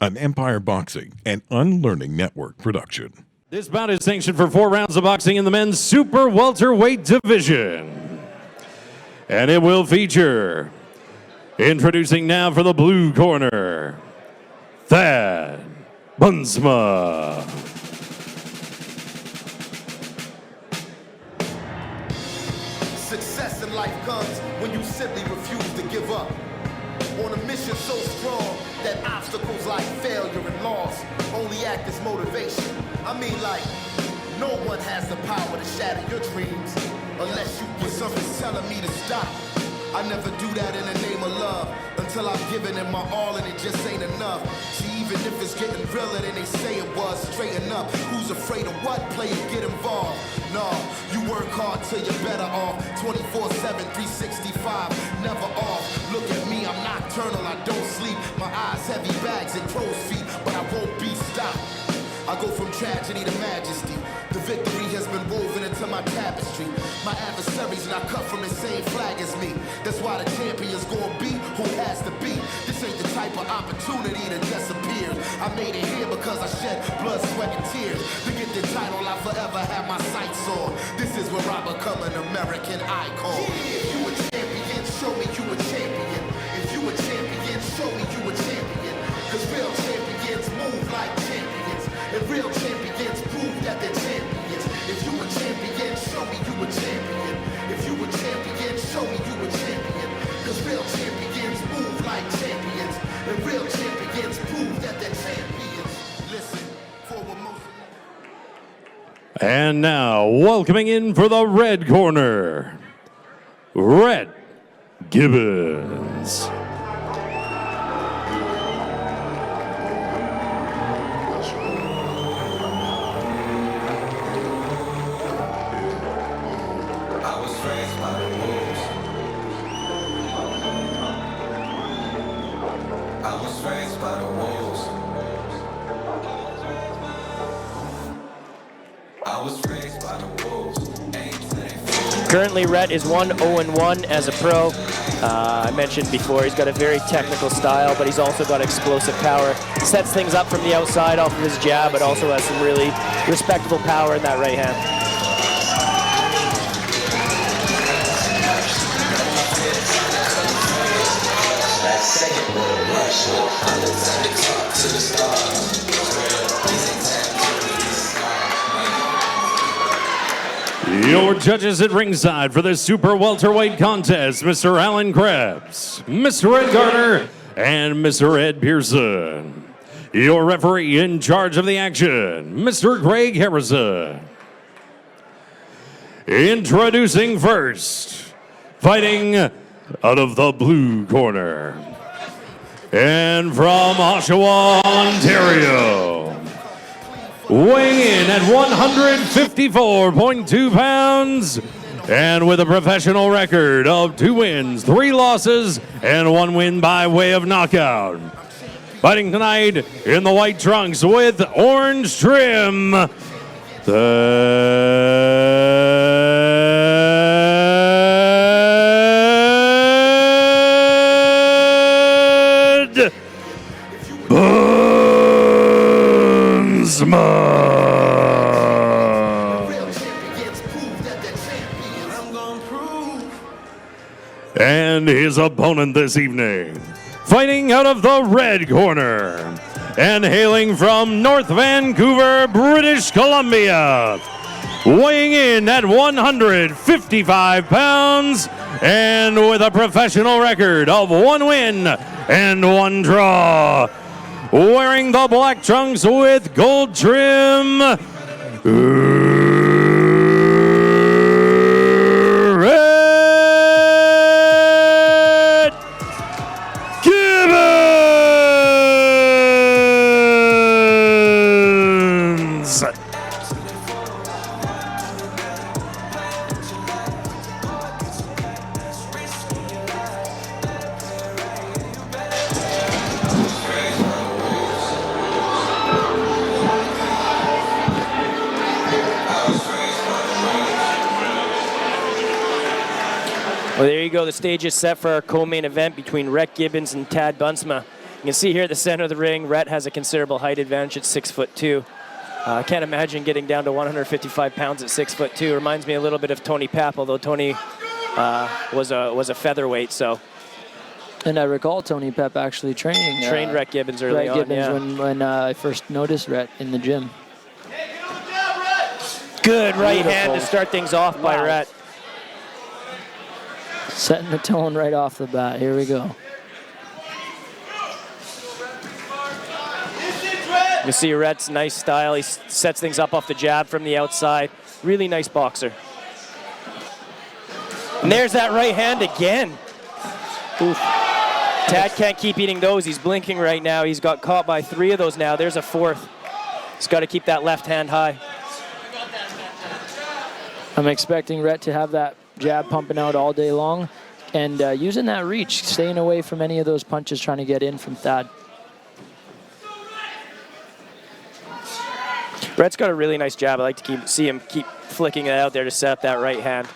an Empire Boxing and Unlearning Network production. This bout is sanctioned for 4 rounds of boxing in the men's super welterweight division. And it will feature, introducing now for the blue corner, Buntsma. Success in life comes when you simply refuse to give up. On a mission so strong that obstacles like failure and loss only act as motivation. I mean, like, no one has the power to shatter your dreams unless you get something telling me to stop. I never do that in the name of love until I've given it my all and it just ain't enough. See, even if it's getting realer than they say it was, straighten up. Who's afraid of what? Play and get involved. No, you work hard till you're better off. 24/7, 365, never off. Look at me, I'm nocturnal, I don't sleep. My eyes heavy bags and crow's feet, but I won't be stopped. I go from tragedy to majesty. The victory has been woven into my tapestry. My adversaries not cut from the same flag as me. That's why the champion's gonna be who has to be. This ain't the type of opportunity that disappears. I made it here because I shed blood, sweat, and tears. To get the title, I forever have my sights on. This is where I become an American icon. If you a champion, show me you a champion. If you a champion, show me you a champion. Cause real champions move like champions. And real champions prove that they're champions. If you a champion, show me you a champion. If you a champion, show me you a champion. Cause real champions move like champions. And real champions prove that they're champions. Listen, forward motion. And now, welcoming in for the red corner, Rhett Gibbons. Currently, Rhett is 1-0-1 as a pro. I mentioned before, he's got a very technical style, but he's also got explosive power. Sets things up from the outside off of his jab, but also has some really respectable power in that right hand. Your judges at ringside for the super welterweight contest, Mr. Alan Krebs, Mr. Ed Garner, and Mr. Ed Pearson. Your referee in charge of the action, Mr. Greg Harrison. Introducing first, fighting out of the blue corner, and from Oshawa, Ontario, weighing in at 154.2 pounds, and with a professional record of 2 wins, 3 losses, and 1 win by way of knockout. Fighting tonight in the white trunks with orange trim, Buntsma. And his opponent this evening, fighting out of the red corner and hailing from North Vancouver, British Columbia, weighing in at 155 pounds and with a professional record of 1 win and 1 draw, wearing the black trunks with gold trim, Rhett Gibbons. Well, there you go. The stage is set for our co-main event between Rhett Gibbons and Buntsma. You can see here at the center of the ring, Rhett has a considerable height advantage at 6'2". I can't imagine getting down to 155 pounds at 6'2". Reminds me a little bit of Tony Papp, although Tony was a featherweight. So. And I recall Tony Papp actually trained Rhett Gibbons early on. Rhett Gibbons when I first noticed Rhett in the gym. Good right hand to start things off by Rhett. Setting the tone right off the bat. Here we go. You see Rhett's nice style. He sets things up off the jab from the outside. Really nice boxer. And there's that right hand again. Oof. Tad can't keep eating those. He's blinking right now. He's got caught by 3 of those now. There's a 4th. He's got to keep that left hand high. I'm expecting Rhett to have that jab pumping out all day long and using that reach, staying away from any of those punches trying to get in from Thad. Rhett's got a really nice jab. I like to see him keep flicking it out there to set up that right hand.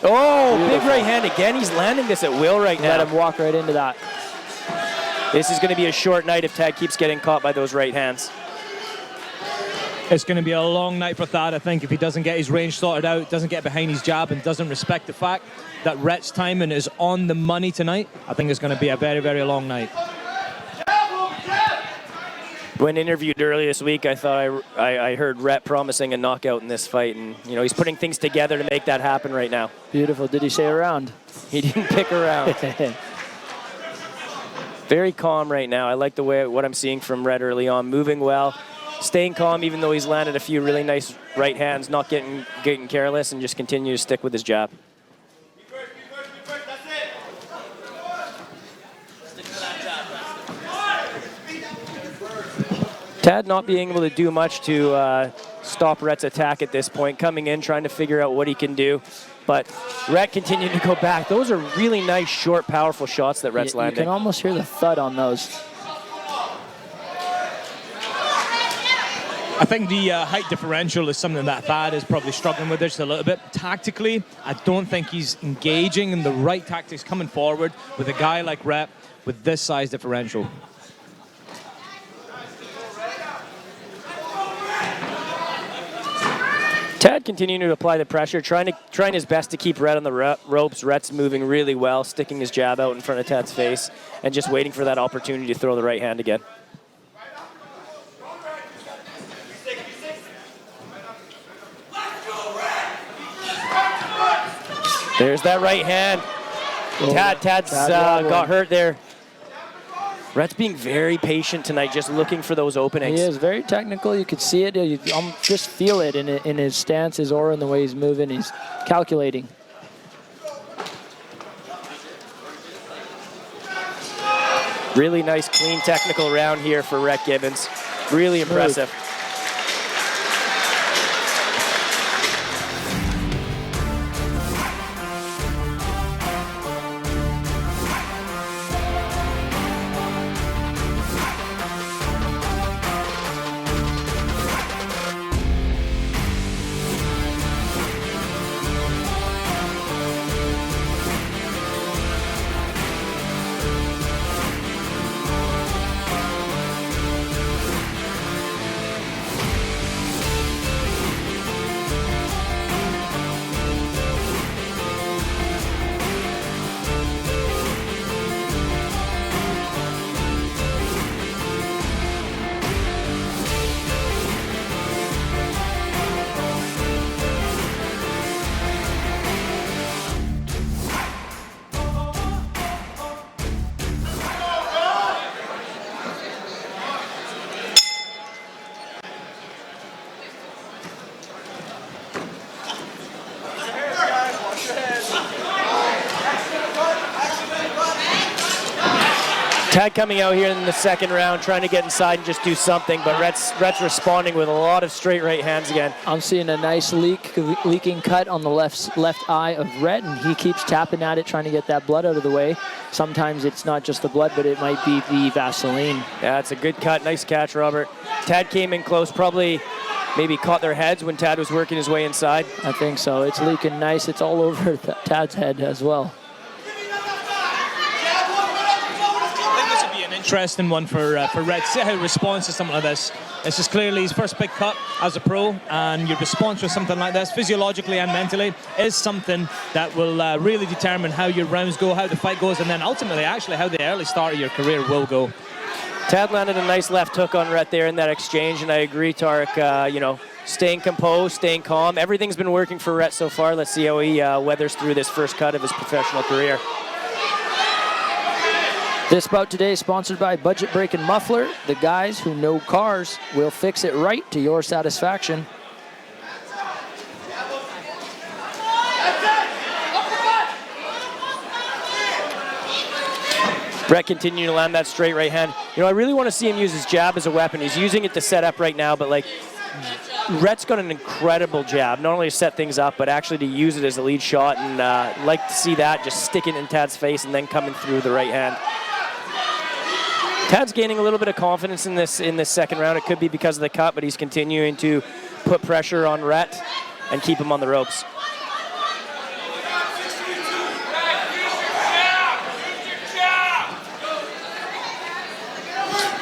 Oh, beautiful. Big right hand again. He's landing this at will right now. Let him walk right into that. This is going to be a short night if Tad keeps getting caught by those right hands. It's going to be a long night for Thad, I think, if he doesn't get his range sorted out, doesn't get behind his jab, and doesn't respect the fact that Rhett's timing is on the money tonight. I think it's going to be a very, very long night. When interviewed earlier this week, I thought I heard Rhett promising a knockout in this fight, and he's putting things together to make that happen right now. Beautiful. Did he say a round? He didn't pick a round. Very calm right now. I like the way what I'm seeing from Rhett early on, moving well, staying calm even though he's landed a few really nice right hands, not getting careless, and just continue to stick with his jab. Tad not being able to do much to stop Rhett's attack at this point, coming in, trying to figure out what he can do. But Rhett continuing to go back. Those are really nice, short, powerful shots that Rhett's landing. You can almost hear the thud on those. I think the height differential is something that Thad is probably struggling with just a little bit. Tactically, I don't think he's engaging in the right tactics coming forward with a guy like Rhett with this size differential. Tad continuing to apply the pressure, trying his best to keep Rhett on the ropes. Rhett's moving really well, sticking his jab out in front of Tad's face, and just waiting for that opportunity to throw the right hand again. There's that right hand. Tad's got hurt there. Rhett's being very patient tonight, just looking for those openings. He is very technical. You could see it. You just feel it in his stance, his aura, and the way he's moving. He's calculating. Really nice, clean, technical round here for Rhett Gibbons. Really impressive. Tad coming out here in the second round, trying to get inside and just do something, but Rhett's responding with a lot of straight right hands again. I'm seeing a nice leaking cut on the left eye of Rhett, and he keeps tapping at it, trying to get that blood out of the way. Sometimes it's not just the blood, but it might be the Vaseline. Yeah, it's a good cut. Nice catch, Robert. Tad came in close, probably maybe caught their heads when Tad was working his way inside. I think so. It's leaking nice. It's all over Tad's head as well. I think this would be an interesting one for Rhett. See how he responds to something like this. This is clearly his first big cut as a pro, and your response to something like this, physiologically and mentally, is something that will really determine how your rounds go, how the fight goes, and then ultimately, actually, how the early start of your career will go. Tad landed a nice left hook on Rhett there in that exchange, and I agree, Tarek, staying composed, staying calm. Everything's been working for Rhett so far. Let's see how he weathers through this first cut of his professional career. This bout today is sponsored by Budget Brake and Muffler. The guys who know cars will fix it right to your satisfaction. Rhett continuing to land that straight right hand. I really want to see him use his jab as a weapon. He's using it to set up right now, but Rhett's got an incredible jab, not only to set things up, but actually to use it as a lead shot, and like to see that, just stick it in Tad's face and then coming through the right hand. Tad's gaining a little bit of confidence in this second round. It could be because of the cut, but he's continuing to put pressure on Rhett and keep him on the ropes.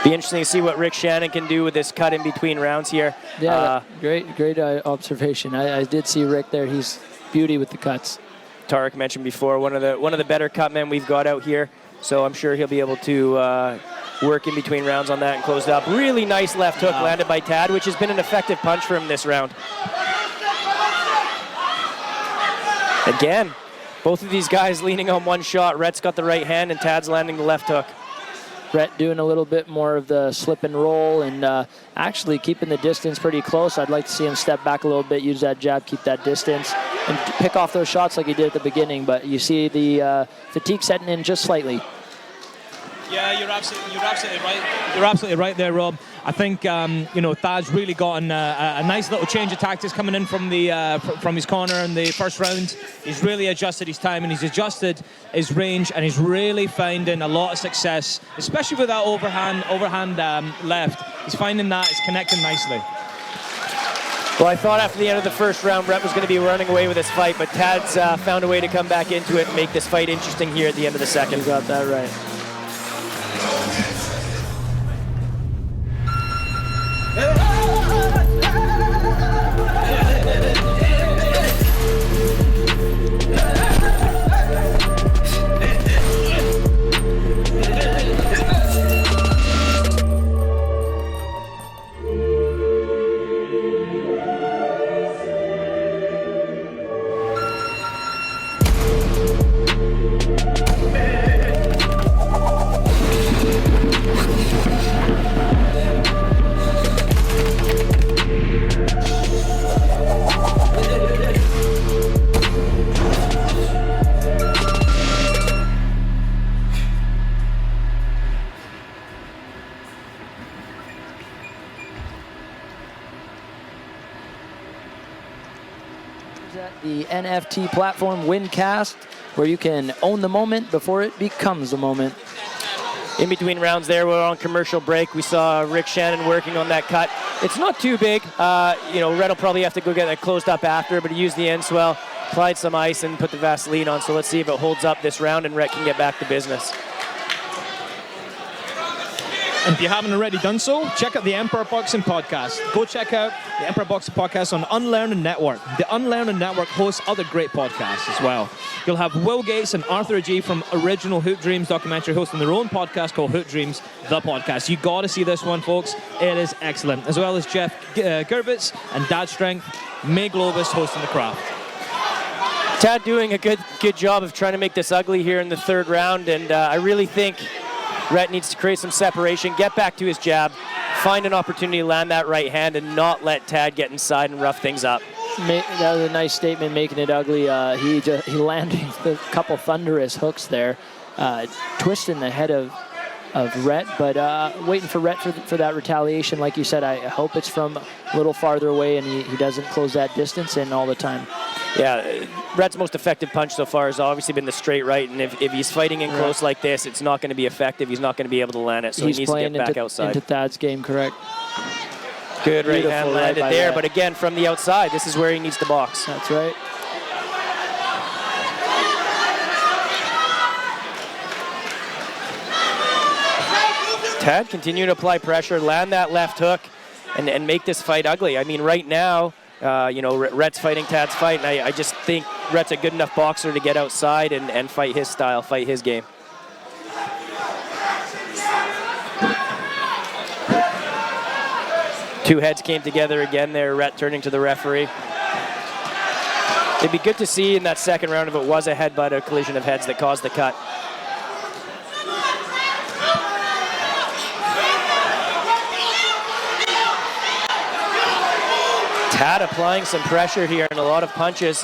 Be interesting to see what Rick Shannon can do with this cut in between rounds here. Yeah, great observation. I did see Rick there. He's beauty with the cuts. Tarek mentioned before, one of the better cut men we've got out here. So I'm sure he'll be able to work in between rounds on that and close it up. Really nice left hook landed by Tad, which has been an effective punch for him this round. Again, both of these guys leaning on one shot. Rhett's got the right hand and Tad's landing the left hook. Rhett doing a little bit more of the slip and roll and actually keeping the distance pretty close. I'd like to see him step back a little bit, use that jab, keep that distance, and pick off those shots like he did at the beginning. But you see the fatigue setting in just slightly. Yeah, you're absolutely right. You're absolutely right there, Rob. I think Thad's really gotten a nice little change of tactics coming in from his corner in the first round. He's really adjusted his time and he's adjusted his range, and he's really finding a lot of success, especially with that overhand left. He's finding that it's connecting nicely. Well, I thought after the end of the first round, Rhett was going to be running away with this fight, but Tad's found a way to come back into it and make this fight interesting here at the end of the second. You got that right. The NFT platform Wincast, where you can own the moment before it becomes the moment. In between rounds there, we're on commercial break. We saw Rick Shannon working on that cut. It's not too big. Rhett will probably have to go get that closed up after, but he used the end swell, applied some ice, and put the Vaseline on. So let's see if it holds up this round and Rhett can get back to business. And if you haven't already done so, check out the Emperor Boxing Podcast. Go check out the Emperor Boxing Podcast on Unlearning Network. The Unlearning Network hosts other great podcasts as well. You'll have Will Gates and Arthur G from Original Hoop Dreams documentary hosting their own podcast called Hoop Dreams, the podcast. You got to see this one, folks. It is excellent. As well as Jeff Gervitz and Dad Strength, May Globus hosting the craft. Tad doing a good job of trying to make this ugly here in the third round, and I really think Rhett needs to create some separation, get back to his jab, find an opportunity to land that right hand, and not let Tad get inside and rough things up. That was a nice statement, making it ugly. He landed a couple thunderous hooks there, twisting the head of Rhett, but waiting for Rhett for that retaliation. Like you said, I hope it's from a little farther away and he doesn't close that distance in all the time. Yeah, Rhett's most effective punch so far has obviously been the straight right, and if he's fighting in close like this, it's not going to be effective. He's not going to be able to land it, so he needs to get back outside. Into Thad's game, correct. Good right hand landed there, but again, from the outside, this is where he needs to box. That's right. Tad continue to apply pressure, land that left hook, and make this fight ugly. I mean, right now, you know, Rhett's fighting Tad's fight, and I just think Rhett's a good enough boxer to get outside and fight his style, fight his game. Two heads came together again there, Rhett turning to the referee. It'd be good to see in that second round if it was a headbutt, a collision of heads that caused the cut. Tad applying some pressure here and a lot of punches.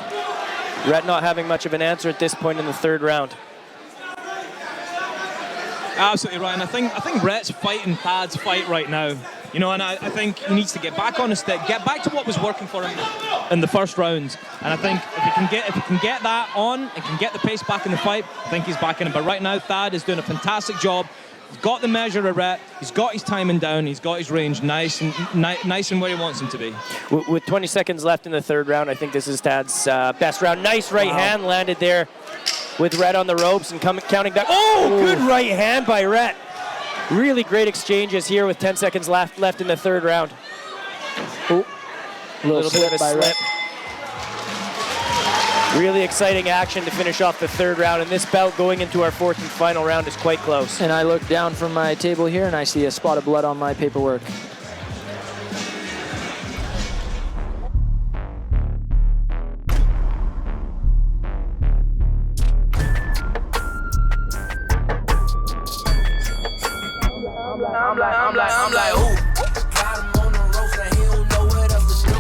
Rhett not having much of an answer at this point in the third round. Absolutely, Ryan. I think Rhett's fighting Tad's fight right now. You know, and I think he needs to get back on the stick, get back to what was working for him in the first round. And I think if he can get that on and can get the pace back in the fight, I think he's back in it. But right now, Thad is doing a fantastic job. He's got the measure of Rhett. He's got his timing down. He's got his range nice and where he wants him to be. With 20 seconds left in the third round, I think this is Tad's best round. Nice right hand landed there with Rhett on the ropes and counting back. Oh, good right hand by Rhett. Really great exchanges here with 10 seconds left in the third round. Ooh, a little bit of a by slip. Rhett. Really exciting action to finish off the third round, and this bout going into our fourth and final round is quite close. And I look down from my table here and I see a spot of blood on my paperwork. I'm like, ooh. Got him on the ropes and he don't know what else to do.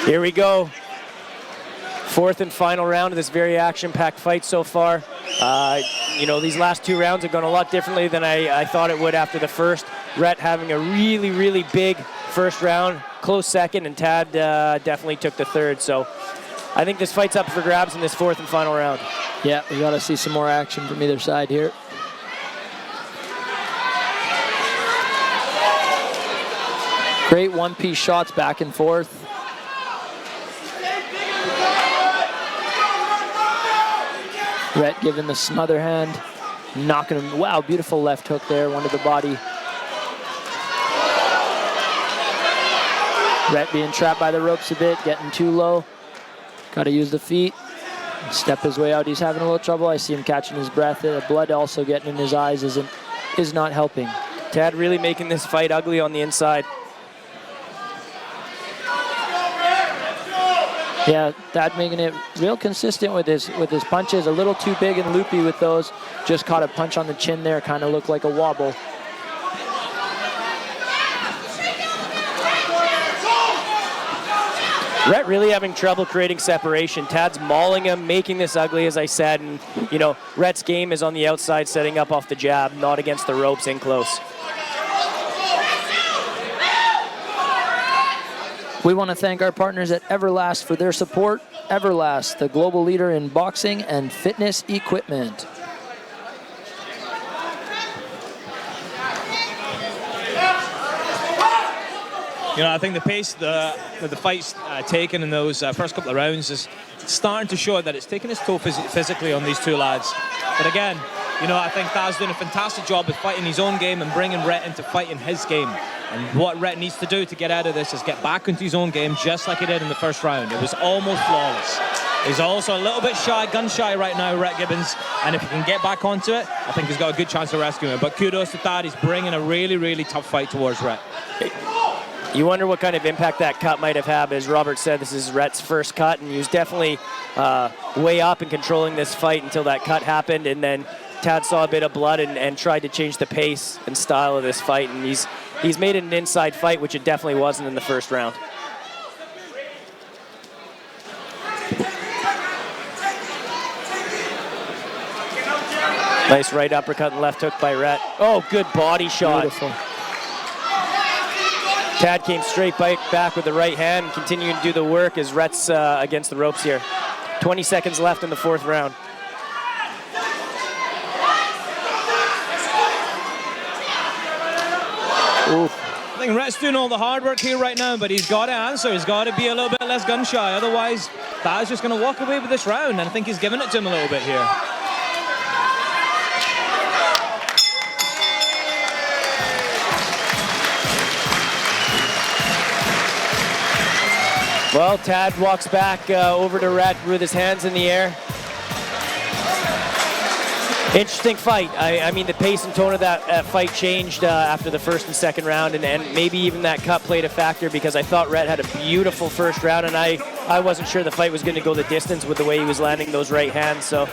Here we go. Fourth and final round of this very action-packed fight so far. You know, these last two rounds have gone a lot differently than I thought it would after the first. Rhett having a really, really big first round, close second, and Tad definitely took the third. So I think this fight's up for grabs in this fourth and final round. Yeah, we got to see some more action from either side here. Great one-piece shots back and forth. Rhett giving the smother hand, knocking him. Wow, beautiful left hook there, one to the body. Rhett being trapped by the ropes a bit, getting too low. Got to use the feet, step his way out. He's having a little trouble. I see him catching his breath. The blood also getting in his eyes is not helping. Tad really making this fight ugly on the inside. Yeah, Thad making it real consistent with his punches. A little too big and loopy with those. Just caught a punch on the chin there, kind of looked like a wobble. Rhett really having trouble creating separation. Tad's mauling him, making this ugly, as I said. And, you know, Rhett's game is on the outside, setting up off the jab, not against the ropes in close. We want to thank our partners at Everlast for their support. Everlast, the global leader in boxing and fitness equipment. You know, I think the pace that the fight's taken in those first couple of rounds is starting to show that it's taken its toll physically on these two lads. But again, you know, I think Thad's doing a fantastic job with fighting his own game and bringing Rhett into fighting his game. And what Rhett needs to do to get out of this is get back into his own game, just like he did in the first round. It was almost flawless. He's also a little bit shy, gun shy right now, Rhett Gibbons. And if he can get back onto it, I think he's got a good chance of rescuing him. But kudos to Thad. He's bringing a really, really tough fight towards Rhett. You wonder what kind of impact that cut might have had. As Robert said, this is Rhett's first cut, and he was definitely way up and controlling this fight until that cut happened. And then Tad saw a bit of blood and tried to change the pace and style of this fight. And he's made it an inside fight, which it definitely wasn't in the first round. Nice right uppercut and left hook by Rhett. Oh, good body shot. Beautiful. Tad came straight back with the right hand and continuing to do the work as Rhett's against the ropes here. 20 seconds left in the 4th round. Ooh. I think Rhett's doing all the hard work here right now, but he's got to answer. He's got to be a little bit less gun shy. Otherwise, Thad's just going to walk away with this round, and I think he's giving it to him a little bit here. Well, Tad walks back over to Rhett with his hands in the air. Interesting fight. I mean, the pace and tone of that fight changed after the 1st and 2nd round, and maybe even that cut played a factor because I thought Rhett had a beautiful 1st round, and I wasn't sure the fight was going to go the distance with the way he was landing those right hands. So,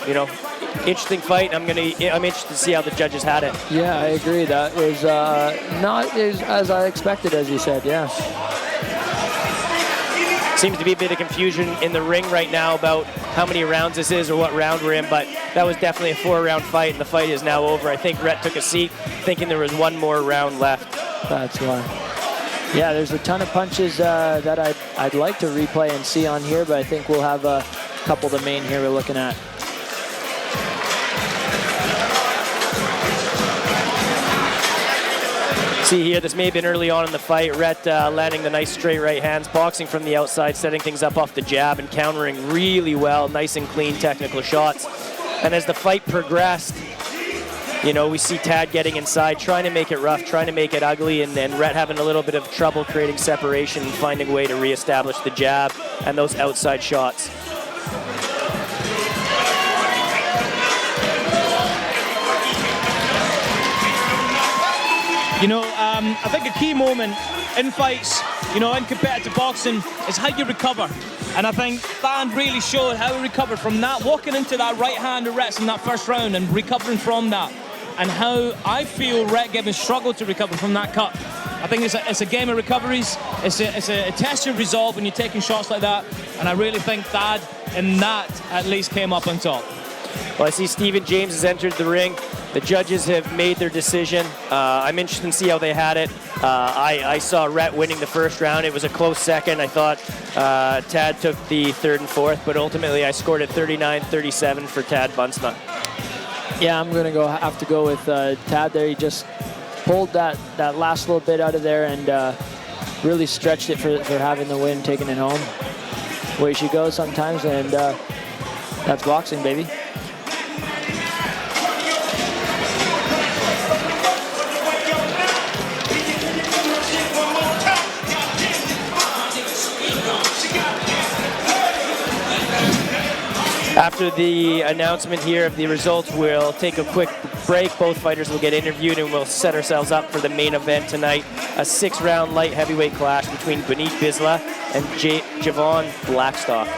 you know, interesting fight. I'm interested to see how the judges had it. Yeah, I agree. That was not as I expected, as you said. Yeah. Seems to be a bit of confusion in the ring right now about how many rounds this is or what round we're in, but that was definitely a 4-round fight, and the fight is now over. I think Rhett took a seat thinking there was one more round left. That's why. Yeah, there's a ton of punches that I'd like to replay and see on here, but I think we'll have a couple of the main here we're looking at. See here, this may have been early on in the fight. Rhett landing the nice straight right hands, boxing from the outside, setting things up off the jab and countering really well, nice and clean technical shots. And as the fight progressed, you know, we see Tad getting inside, trying to make it rough, trying to make it ugly, and then Rhett having a little bit of trouble creating separation and finding a way to reestablish the jab and those outside shots. You know, I think a key moment in fights, you know, in competitive boxing is how you recover. And I think Thad really showed how he recovered from that, walking into that right hand of Rhett's in that 1st round and recovering from that. And how I feel Rhett Gibbons struggled to recover from that cut. I think it's a game of recoveries. It's a test of resolve when you're taking shots like that. And I really think Thad in that at least came up on top. Well, I see Stephen James has entered the ring. The judges have made their decision. I'm interested to see how they had it. I saw Rhett winning the 1st round. It was a close 2nd. I thought Tad took the 3rd and 4th, but ultimately I scored at 39-37 for Tad Buntsma. Yeah, I'm going to have to go with Tad there. He just pulled that last little bit out of there and really stretched it for having the win, taking it home. Way she goes sometimes, and that's boxing, baby. After the announcement here of the results, we'll take a quick break. Both fighters will get interviewed, and we'll set ourselves up for the main event tonight. A 6-round light heavyweight clash between Benit Bisla and Javon Blackstock.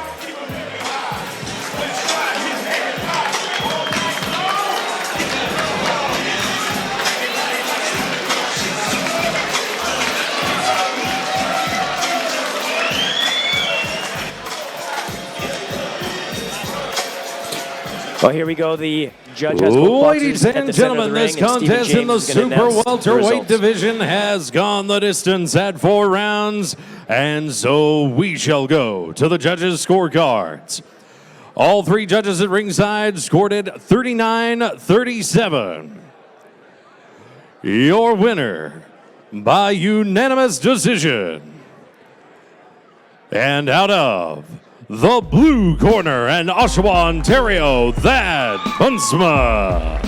Well, here we go. The judge has both boxers Ladies at and the center of gentlemen, the this ring, and Stephen contest in James the is gonna super announce the welterweight results. division has gone the distance at 4 rounds, and so we shall go to the judges' scorecards. All 3 judges at ringside scored at 39-37. Your winner by unanimous decision. And out of the blue corner and Oshawa, Ontario, Thad Buntsma.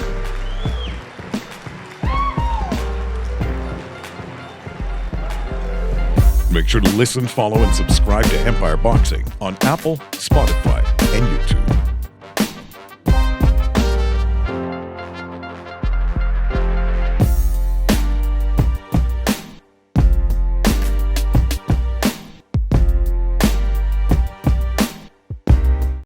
Make sure to listen, follow, and subscribe to Empire Boxing on Apple, Spotify, and YouTube.